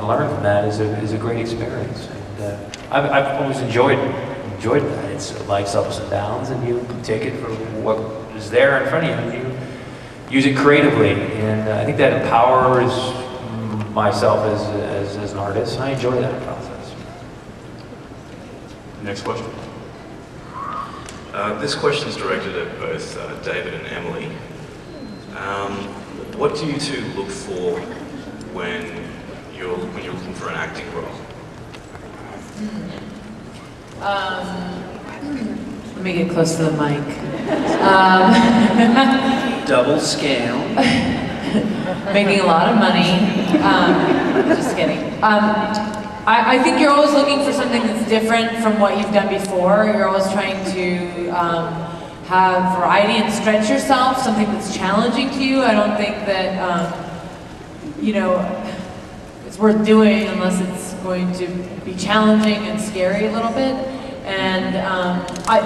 learn from that is a great experience. And I've always enjoyed that. It's life's ups and downs, and you take it for what is there in front of you, and you use it creatively. And I think that empowers myself as an artist, and I enjoy that process. Next question. This question is directed at both David and Emily. What do you two look for when you're looking for an acting role? Let me get close to the mic. Double scale. Making a lot of money. Just kidding. I think you're always looking for something that's different from what you've done before. You're always trying to have variety and stretch yourself, something that's challenging to you. I don't think that, you know, it's worth doing unless it's going to be challenging and scary a little bit. And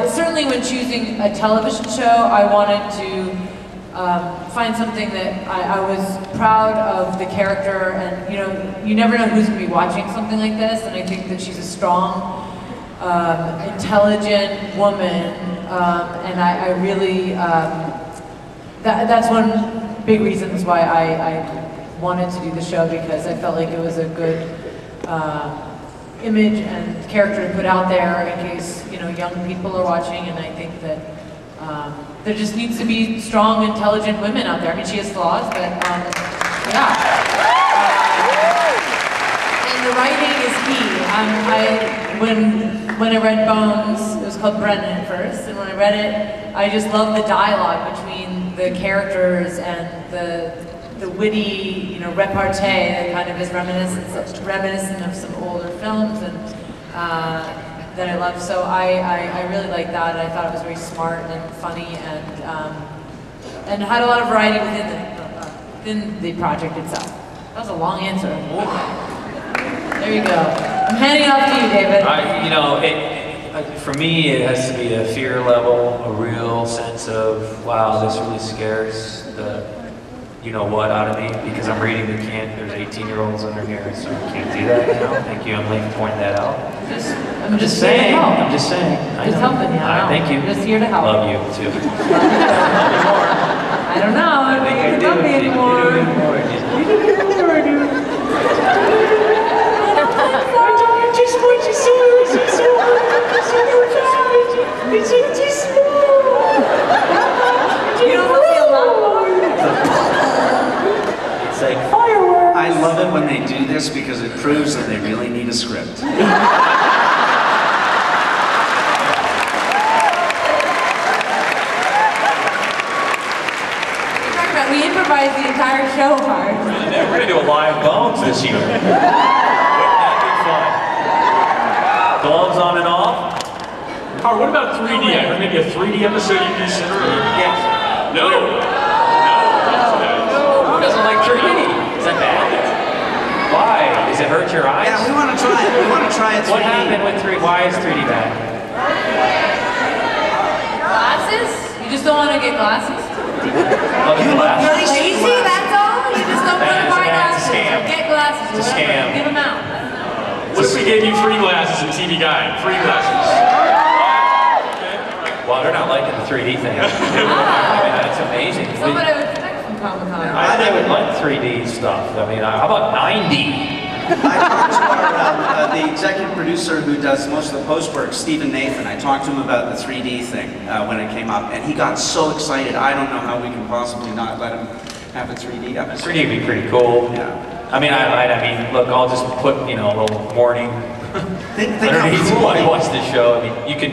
certainly when choosing a television show, I wanted to find something that I was proud of the character, and you know, you never know who's going to be watching something like this, and I think that she's a strong, intelligent woman, and I really, that's one big reasons why I wanted to do the show, because I felt like it was a good image and character to put out there in case, you know, young people are watching, and I think that there just needs to be strong, intelligent women out there. I mean, she has flaws, but yeah. And the writing is key. When I read Bones, it was called Brennan at first, and when I read it, I just loved the dialogue between the characters and the witty, you know, repartee that kind of is reminiscent of some older films and that I love. So I really liked that. I thought it was very smart and funny, and had a lot of variety within the project itself. That was a long answer. There you go. I'm handing it off to you, David. You know, for me, it has to be a fear level, a real sense of, wow, this really scares the you-know-what out of me, because I'm reading there's 18-year-olds under here, so I can't do that now. Thank you, Emily, for pointing that out. I'm just saying. I'm just saying. Just helping you. Thank you. I'm just here to help. Love you, too. Love you more. I don't know. I think you can love me anymore. Just what you saw. It's too small. You don't love me a lot more. It's like fireworks. I love it when they do this because it proves that they really need a script. We improvised the entire show hard. We're going to do a live Bones this year. Wouldn't that be fun? Gloves on and off? Howard, what about 3D? I heard maybe a 3D episode you'd consider? Yes. No. Who doesn't like 3D? Is that bad? Why? Does it hurt your eyes? Yeah, we want to try it. We want to try it 3D. What happened with 3D? Why is 3D bad? Glasses? You just don't want to get glasses? Oh, you look nice. Lazy, that's all? You just don't want to buy glasses. Scam. Get glasses. It's a scam. Give them out. What if we gave you free glasses in TV Guide? Free glasses. Well, they're not liking the 3D thing. I mean, that's amazing. That's not what I would expect from Comic-Con. I would like 3D stuff. I mean, how about 9D? I talked to the executive producer who does most of the post work, Stephen Nathan. I talked to him about the 3D thing when it came up, and he got so excited. I don't know how we can possibly not let him have a 3D episode. 3D would be pretty cool. Yeah. I mean, I mean, look, I'll just put, you know, a little warning Think how underneath cool while I watch this show. I mean, you can,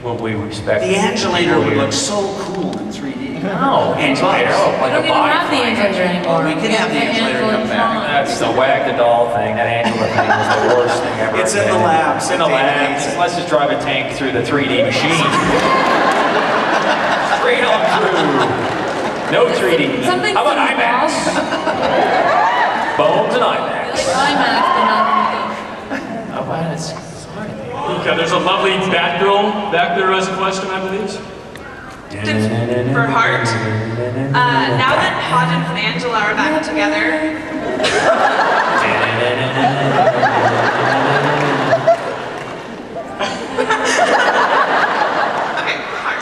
well, we respect the Angelator would here. look so cool in 3D. No, Angelator, We don't even have the Angelator anymore. Oh, we can have the Angelator come back. That's the wag the doll thing. That Angela thing was the worst thing ever. It's in the lab. It's in the lab. Let's just drive a tank through the 3D machine. Straight on through. No 3D. Something How about IMAX? Bones and IMAX. Like IMAX, but not 3D. Oh, wow, that's sorry. Okay, there's a lovely Batgirl back there as a question, I believe. for Heart. Now that Hodgins and Angela are back together. Okay, Heart.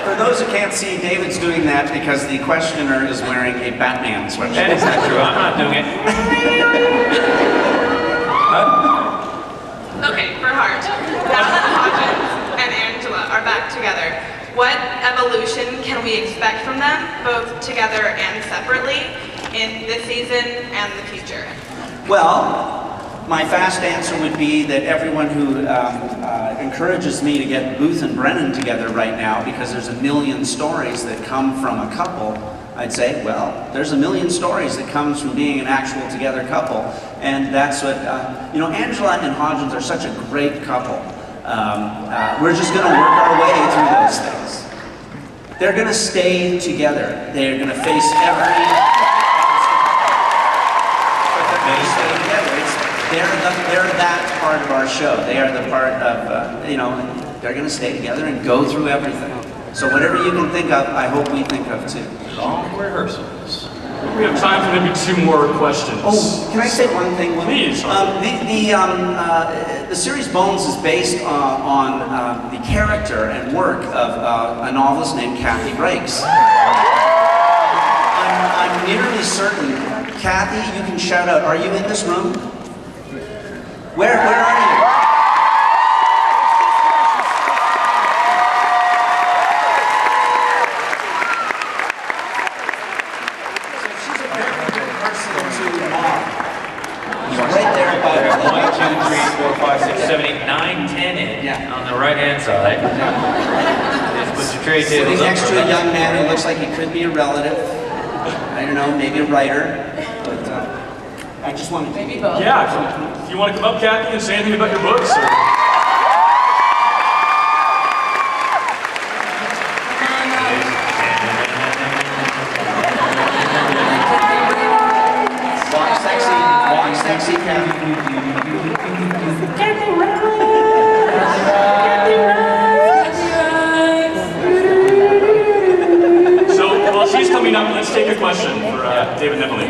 For those who can't see, David's doing that because the questioner is wearing a Batman sweatshirt. That is not true. I'm not doing it. Okay, for Heart. Now that Hodgins and Angela are back together, what evolution can we expect from them, both together and separately, in this season and the future? Well, my fast answer would be that everyone who encourages me to get Booth and Brennan together right now, because there's a million stories that come from a couple, I'd say, well, there's a million stories that comes from being an actual together couple. And that's what, you know, Angela and Hodgins are such a great couple. We're just going to work our way through those things. They're going to stay together. They're going to face every... But they're going to stay together. They're that part of our show. They are the part of, you know, they're going to stay together and go through everything. So whatever you can think of, I hope we think of too. Long rehearsals. We have time for maybe 2 more questions. Oh, can I say one thing? Please. The series Bones is based on the character and work of a novelist named Kathy Rakes. I'm nearly certain, Kathy, you can shout out. Are you in this room? Where are you? One, 2, 3, 4, 5, 6, 7, 8, 9, 10 in. Yeah. On the right-hand side. Just put your tray table Sitting next to a young man who looks like he could be a relative. I don't know, maybe a writer. But I just wanted to... Maybe both. Yeah, do you want to come up, Kathy, and say anything about your books? Or? Walk sexy, Kathy. So while she's coming up, let's take a question for David and Emily.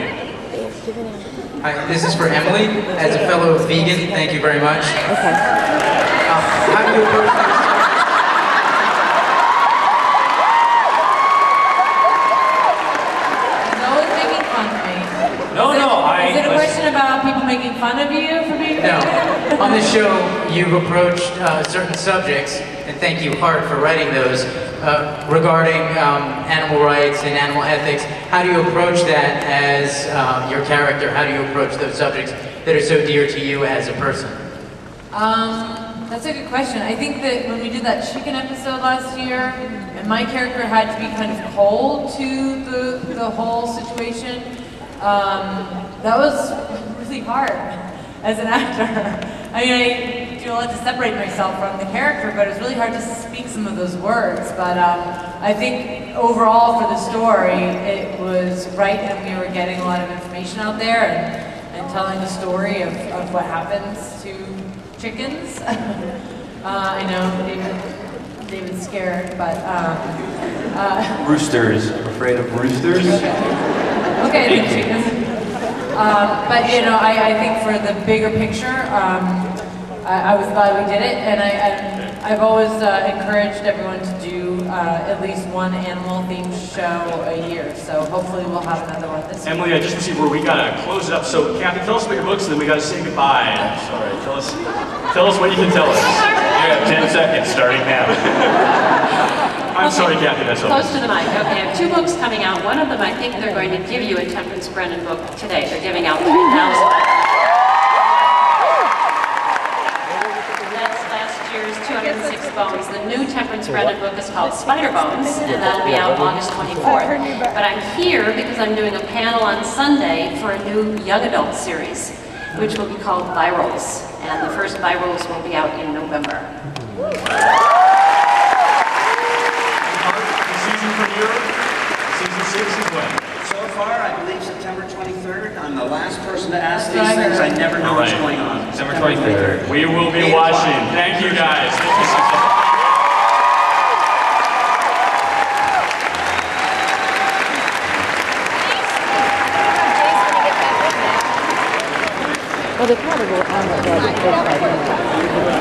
Hi, this is for Emily. As a fellow vegan, thank you very much. Okay. How do you approach this? No one's making fun of me. No, Is it a listen. question about people making fun of you for being No. vegan? On this show, you've approached certain subjects, and thank you, Hart, for writing those, regarding animal rights and animal ethics. How do you approach that as your character? How do you approach those subjects that are so dear to you as a person? That's a good question. I think that when we did that chicken episode last year, and my character had to be kind of cold to the whole situation, that was really hard as an actor. I mean, I do a lot to separate myself from the character, but it was really hard to speak some of those words. But I think overall for the story, it was right, and we were getting a lot of information out there and telling the story of what happens to chickens. I know David's scared, but Roosters. I'm afraid of roosters. okay, then chickens. But you know, I think for the bigger picture, I was glad we did it, and I've always encouraged everyone to do at least one animal-themed show a year. So hopefully we'll have another one this year. Emily, I just received where we gotta close it up. So, Kathy, tell us about your books, and then we gotta say goodbye. Sorry, tell us what you can tell us. You have 10 seconds starting now. I'm sorry, Kathy, that's all. Close to the mic. Okay, I have 2 books coming out. One of them, I think they're going to give you a Temperance Brennan book today. They're giving out 3,000. That's last year's 206 Bones. The new Temperance Brennan book is called Spider Bones, and that'll be out August 24th. But I'm here because I'm doing a panel on Sunday for a new young adult series, which will be called Virals. And the first Virals will be out in November. Season premiere, season 6 is when? So far, I believe September 23rd. I'm the last person to ask these things. I never know what's going on. December 23rd. We will be 8 o'clock. watching. Thank you guys. Thank you so much. Oh, they're probably on the budget.